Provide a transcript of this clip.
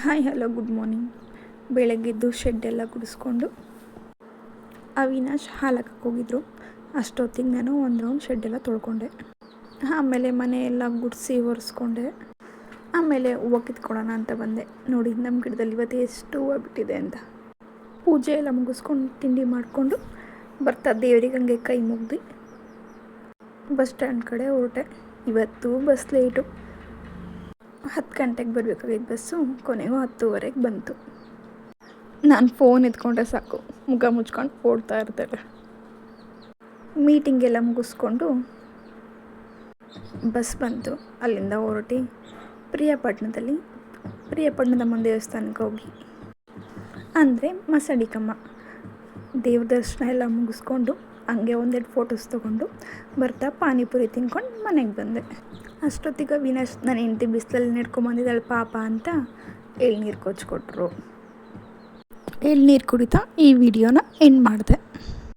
Hi hello good morning. ಬೆಳಗ್ಗೆದ್ದು ಶೆಡ್ಡೆಲ್ಲ ಗುಡಿಸ್ಕೊಂಡು ಅವಿನಾಶ್ ಹಾಲಕ್ಕೆ ಹೋಗಿದ್ರು. ಅಷ್ಟೊತ್ತಿಗೆ ನಾನು ಒಂದು ರೌಂಡ್ ಶೆಡ್ಡೆಲ್ಲ ತೊಳ್ಕೊಂಡೆ. ಆಮೇಲೆ ಮನೆಯೆಲ್ಲ ಗುಡಿಸಿ ಒರೆಸ್ಕೊಂಡೆ. ಆಮೇಲೆ ಹೂವು ಕಿತ್ಕೊಳ್ಳೋಣ ಅಂತ ಬಂದೆ. ನೋಡಿ ನಮ್ಮ ಗಿಡದಲ್ಲಿ ಇವತ್ತು ಎಷ್ಟು ಹೂವು ಬಿಟ್ಟಿದೆ ಅಂತ. ಪೂಜೆ ಎಲ್ಲ ಮುಗಿಸ್ಕೊಂಡು ತಿಂಡಿ ಮಾಡಿಕೊಂಡು ಬರ್ತಾ ದೇವರಿಗೆ ಹಂಗೆ ಕೈ ಮುಗ್ದು ಬಸ್ ಸ್ಟ್ಯಾಂಡ್ ಕಡೆ ಹೊರಟೆ. ಇವತ್ತು ಬಸ್ ಲೇಟು. 10 ಗಂಟೆಗೆ ಬರಬೇಕಾಗಿದ್ದ ಬಸ್ಸು ಕೊನೆಗೂ 10:15ಗೆ ಬಂತು. ನಾನು ಫೋನ್ ಎತ್ಕೊಂಡ್ರೆ ಸಾಕು ಮುಖ ಮುಚ್ಕೊಂಡು ಓಡ್ತಾ ಇರ್ತಾರೆ. ಮೀಟಿಂಗೆಲ್ಲ ಮುಗಿಸ್ಕೊಂಡು ಬಸ್ ಬಂತು. ಅಲ್ಲಿಂದ ಹೊರಟಿ ಪ್ರಿಯಪಟ್ಟಣದಮ್ಮ ದೇವಸ್ಥಾನಕ್ಕೆ ಹೋಗಿ, ಅಂದರೆ ಮಸಡಿಕಮ್ಮ ದೇವ್ರ ದರ್ಶನ ಎಲ್ಲ ಮುಗಿಸ್ಕೊಂಡು ಹಂಗೆ ಒಂದೆರಡು ಫೋಟೋಸ್ ತೊಗೊಂಡು ಬರ್ತಾ ಪಾನಿಪುರಿ ತಿನ್ಕೊಂಡು ಮನೆಗೆ ಬಂದೆ. ಅಷ್ಟೊತ್ತಿಗೆ ವಿನಾಶ್ ನನ್ನ ಹೆಂಡತಿ ಬಿಸಿಲಲ್ಲಿ ನಡ್ಕೊಂಬಂದಿದ್ದಾಳೆ ಪಾಪ ಅಂತ ಎಳ್ನೀರು ಕೊಚ್ಕೊಟ್ರು. ಎಳ್ನೀರು ಕುಡಿತಾ ಈ ವಿಡಿಯೋನ ಎಂಡ್ ಮಾಡಿದೆ.